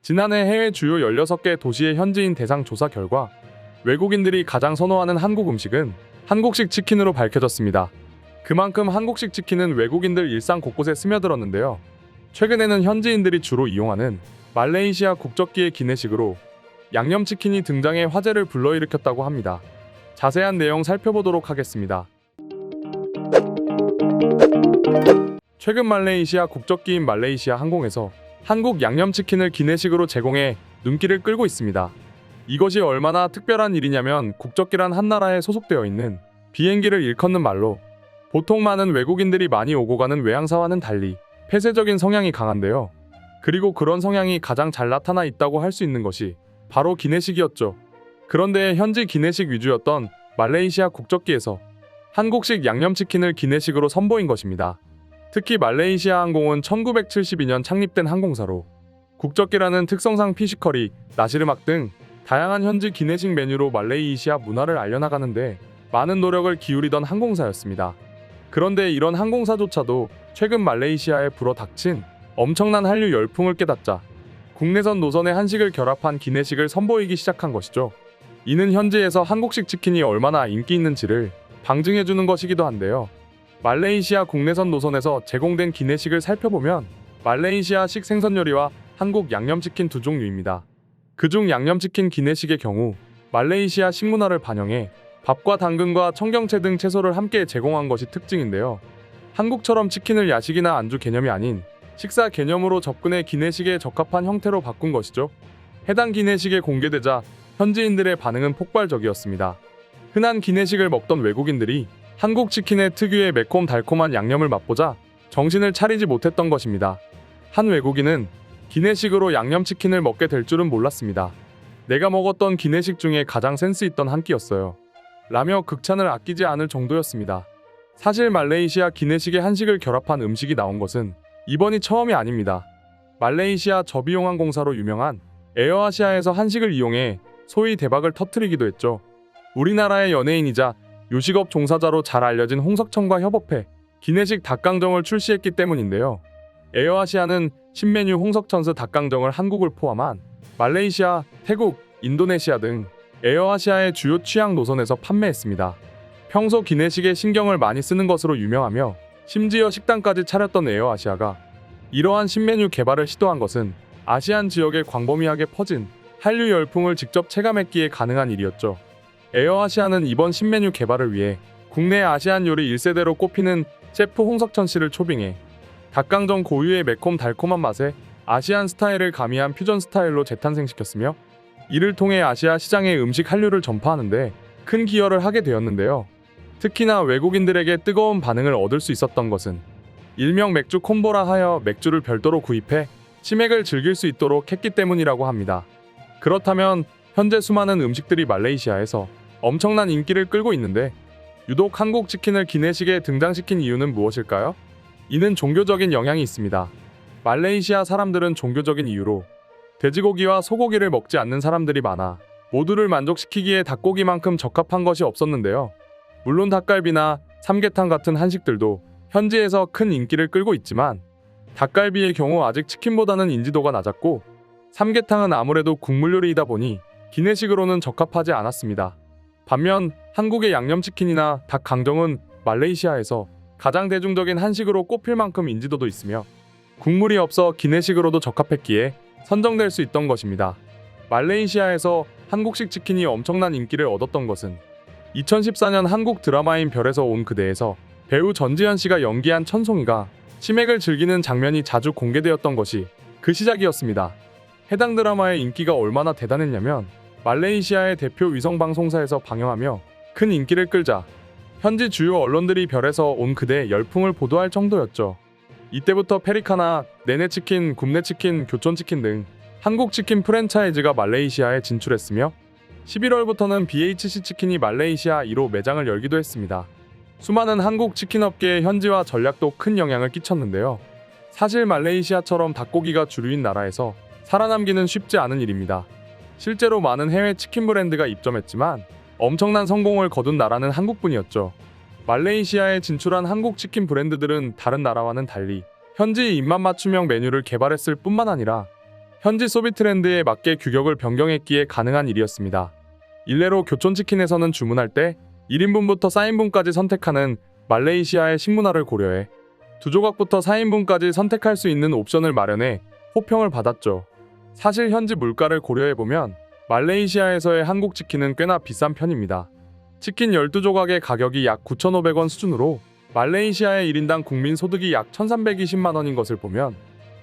지난해 해외 주요 16개 도시의 현지인 대상 조사 결과 외국인들이 가장 선호하는 한국 음식은 한국식 치킨으로 밝혀졌습니다. 그만큼 한국식 치킨은 외국인들 일상 곳곳에 스며들었는데요. 최근에는 현지인들이 주로 이용하는 말레이시아 국적기의 기내식으로 양념치킨이 등장해 화제를 불러일으켰다고 합니다. 자세한 내용 살펴보도록 하겠습니다. 최근 말레이시아 국적기인 말레이시아 항공에서 한국 양념치킨을 기내식으로 제공해 눈길을 끌고 있습니다. 이것이 얼마나 특별한 일이냐면 국적기란 한 나라에 소속되어 있는 비행기를 일컫는 말로 보통 많은 외국인들이 많이 오고 가는 외항사와는 달리 폐쇄적인 성향이 강한데요. 그리고 그런 성향이 가장 잘 나타나 있다고 할 수 있는 것이 바로 기내식이었죠. 그런데 현지 기내식 위주였던 말레이시아 국적기에서 한국식 양념치킨을 기내식으로 선보인 것입니다. 특히 말레이시아 항공은 1972년 창립된 항공사로 국적기라는 특성상 피시커리, 나시르막 등 다양한 현지 기내식 메뉴로 말레이시아 문화를 알려나가는데 많은 노력을 기울이던 항공사였습니다. 그런데 이런 항공사조차도 최근 말레이시아에 불어닥친 엄청난 한류 열풍을 깨닫자 국내선 노선의 한식을 결합한 기내식을 선보이기 시작한 것이죠. 이는 현지에서 한국식 치킨이 얼마나 인기 있는지를 방증해주는 것이기도 한데요. 말레이시아 국내선 노선에서 제공된 기내식을 살펴보면 말레이시아식 생선 요리와 한국 양념치킨 두 종류입니다. 그중 양념치킨 기내식의 경우 말레이시아 식문화를 반영해 밥과 당근과 청경채 등 채소를 함께 제공한 것이 특징인데요. 한국처럼 치킨을 야식이나 안주 개념이 아닌 식사 개념으로 접근해 기내식에 적합한 형태로 바꾼 것이죠. 해당 기내식이 공개되자 현지인들의 반응은 폭발적이었습니다. 흔한 기내식을 먹던 외국인들이 한국 치킨의 특유의 매콤달콤한 양념을 맛보자 정신을 차리지 못했던 것입니다. 한 외국인은 기내식으로 양념치킨을 먹게 될 줄은 몰랐습니다. 내가 먹었던 기내식 중에 가장 센스 있던 한 끼였어요. 라며 극찬을 아끼지 않을 정도였습니다. 사실 말레이시아 기내식에 한식을 결합한 음식이 나온 것은 이번이 처음이 아닙니다. 말레이시아 저비용항공사로 유명한 에어아시아에서 한식을 이용해 소위 대박을 터뜨리기도 했죠. 우리나라의 연예인이자 요식업 종사자로 잘 알려진 홍석천과 협업해 기내식 닭강정을 출시했기 때문인데요. 에어아시아는 신메뉴 홍석천스 닭강정을 한국을 포함한 말레이시아, 태국, 인도네시아 등 에어아시아의 주요 취향 노선에서 판매했습니다. 평소 기내식에 신경을 많이 쓰는 것으로 유명하며 심지어 식당까지 차렸던 에어아시아가 이러한 신메뉴 개발을 시도한 것은 아시안 지역에 광범위하게 퍼진 한류 열풍을 직접 체감했기에 가능한 일이었죠. 에어아시아는 이번 신메뉴 개발을 위해 국내 아시안 요리 1세대로 꼽히는 셰프 홍석천 씨를 초빙해 닭강정 고유의 매콤 달콤한 맛에 아시안 스타일을 가미한 퓨전 스타일로 재탄생시켰으며 이를 통해 아시아 시장의 음식 한류를 전파하는데 큰 기여를 하게 되었는데요. 특히나 외국인들에게 뜨거운 반응을 얻을 수 있었던 것은 일명 맥주 콤보라 하여 맥주를 별도로 구입해 치맥을 즐길 수 있도록 했기 때문이라고 합니다. 그렇다면 현재 수많은 음식들이 말레이시아에서 엄청난 인기를 끌고 있는데 유독 한국 치킨을 기내식에 등장시킨 이유는 무엇일까요? 이는 종교적인 영향이 있습니다. 말레이시아 사람들은 종교적인 이유로 돼지고기와 소고기를 먹지 않는 사람들이 많아 모두를 만족시키기에 닭고기만큼 적합한 것이 없었는데요. 물론 닭갈비나 삼계탕 같은 한식들도 현지에서 큰 인기를 끌고 있지만 닭갈비의 경우 아직 치킨보다는 인지도가 낮았고 삼계탕은 아무래도 국물 요리이다 보니 기내식으로는 적합하지 않았습니다. 반면 한국의 양념치킨이나 닭강정은 말레이시아에서 가장 대중적인 한식으로 꼽힐 만큼 인지도도 있으며 국물이 없어 기내식으로도 적합했기에 선정될 수 있던 것입니다. 말레이시아에서 한국식 치킨이 엄청난 인기를 얻었던 것은 2014년 한국 드라마인 별에서 온 그대에서 배우 전지현 씨가 연기한 천송이가 치맥을 즐기는 장면이 자주 공개되었던 것이 그 시작이었습니다. 해당 드라마의 인기가 얼마나 대단했냐면 말레이시아의 대표 위성방송사에서 방영하며 큰 인기를 끌자 현지 주요 언론들이 별에서 온 그대의 열풍을 보도할 정도였죠. 이때부터 페리카나, 네네치킨, 굽네치킨, 교촌치킨 등 한국 치킨 프랜차이즈가 말레이시아에 진출했으며 11월부터는 BHC 치킨이 말레이시아 1호 매장을 열기도 했습니다. 수많은 한국 치킨 업계의 현지화 전략도 큰 영향을 끼쳤는데요. 사실 말레이시아처럼 닭고기가 주류인 나라에서 살아남기는 쉽지 않은 일입니다. 실제로 많은 해외 치킨 브랜드가 입점했지만 엄청난 성공을 거둔 나라는 한국뿐이었죠. 말레이시아에 진출한 한국 치킨 브랜드들은 다른 나라와는 달리 현지 입맛 맞춤형 메뉴를 개발했을 뿐만 아니라 현지 소비 트렌드에 맞게 규격을 변경했기에 가능한 일이었습니다. 일례로 교촌치킨에서는 주문할 때 1인분부터 4인분까지 선택하는 말레이시아의 식문화를 고려해 2조각부터 4인분까지 선택할 수 있는 옵션을 마련해 호평을 받았죠. 사실 현지 물가를 고려해보면 말레이시아에서의 한국 치킨은 꽤나 비싼 편입니다. 치킨 12조각의 가격이 약 9,500원 수준으로 말레이시아의 1인당 국민 소득이 약 1,320만 원인 것을 보면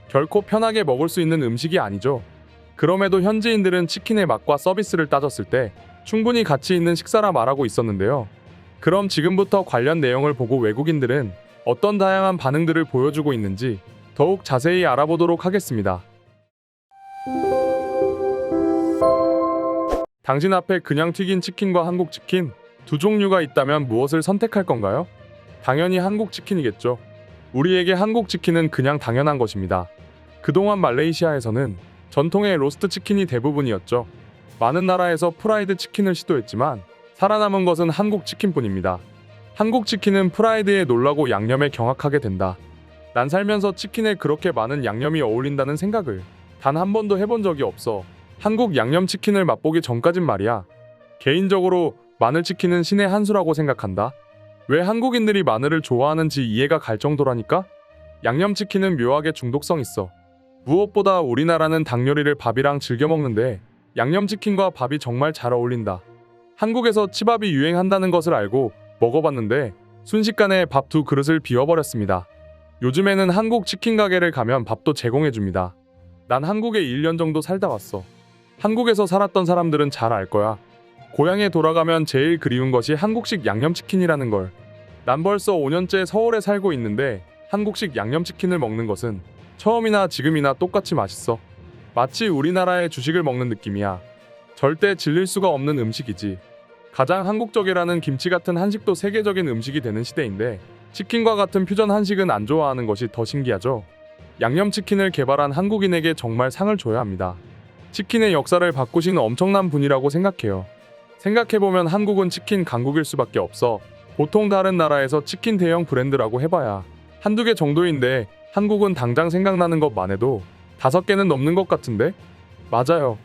결코 편하게 먹을 수 있는 음식이 아니죠. 그럼에도 현지인들은 치킨의 맛과 서비스를 따졌을 때 충분히 가치 있는 식사라 말하고 있었는데요. 그럼 지금부터 관련 내용을 보고 외국인들은 어떤 다양한 반응들을 보여주고 있는지 더욱 자세히 알아보도록 하겠습니다. 당신 앞에 그냥 튀긴 치킨과 한국 치킨 두 종류가 있다면 무엇을 선택할 건가요? 당연히 한국 치킨이겠죠. 우리에게 한국 치킨은 그냥 당연한 것입니다. 그동안 말레이시아에서는 전통의 로스트 치킨이 대부분이었죠. 많은 나라에서 프라이드 치킨을 시도했지만 살아남은 것은 한국 치킨뿐입니다. 한국 치킨은 프라이드에 놀라고 양념에 경악하게 된다. 난 살면서 치킨에 그렇게 많은 양념이 어울린다는 생각을 단 한 번도 해본 적이 없어. 한국 양념치킨을 맛보기 전까진 말이야. 개인적으로 마늘치킨은 신의 한 수라고 생각한다. 왜 한국인들이 마늘을 좋아하는지 이해가 갈 정도라니까? 양념치킨은 묘하게 중독성 있어. 무엇보다 우리나라는 닭 요리를 밥이랑 즐겨 먹는데 양념치킨과 밥이 정말 잘 어울린다. 한국에서 치밥이 유행한다는 것을 알고 먹어봤는데 순식간에 밥 2그릇을 비워버렸습니다. 요즘에는 한국 치킨 가게를 가면 밥도 제공해줍니다. 난 한국에 1년 정도 살다 왔어. 한국에서 살았던 사람들은 잘 알 거야. 고향에 돌아가면 제일 그리운 것이 한국식 양념치킨이라는 걸. 난 벌써 5년째 서울에 살고 있는데 한국식 양념치킨을 먹는 것은 처음이나 지금이나 똑같이 맛있어. 마치 우리나라의 주식을 먹는 느낌이야. 절대 질릴 수가 없는 음식이지. 가장 한국적이라는 김치 같은 한식도 세계적인 음식이 되는 시대인데 치킨과 같은 퓨전 한식은 안 좋아하는 것이 더 신기하죠. 양념치킨을 개발한 한국인에게 정말 상을 줘야 합니다. 치킨의 역사를 바꾸신 엄청난 분이라고 생각해요. 생각해보면 한국은 치킨 강국일 수밖에 없어. 보통 다른 나라에서 치킨 대형 브랜드라고 해봐야 한두 개 정도인데 한국은 당장 생각나는 것만 해도 5개는 넘는 것 같은데? 맞아요.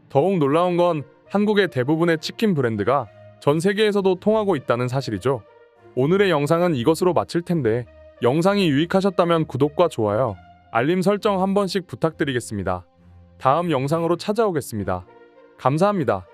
더욱 놀라운 건 한국의 대부분의 치킨 브랜드가 전 세계에서도 통하고 있다는 사실이죠. 오늘의 영상은 이것으로 마칠 텐데 영상이 유익하셨다면 구독과 좋아요, 알림 설정 한 번씩 부탁드리겠습니다. 다음 영상으로 찾아오겠습니다. 감사합니다.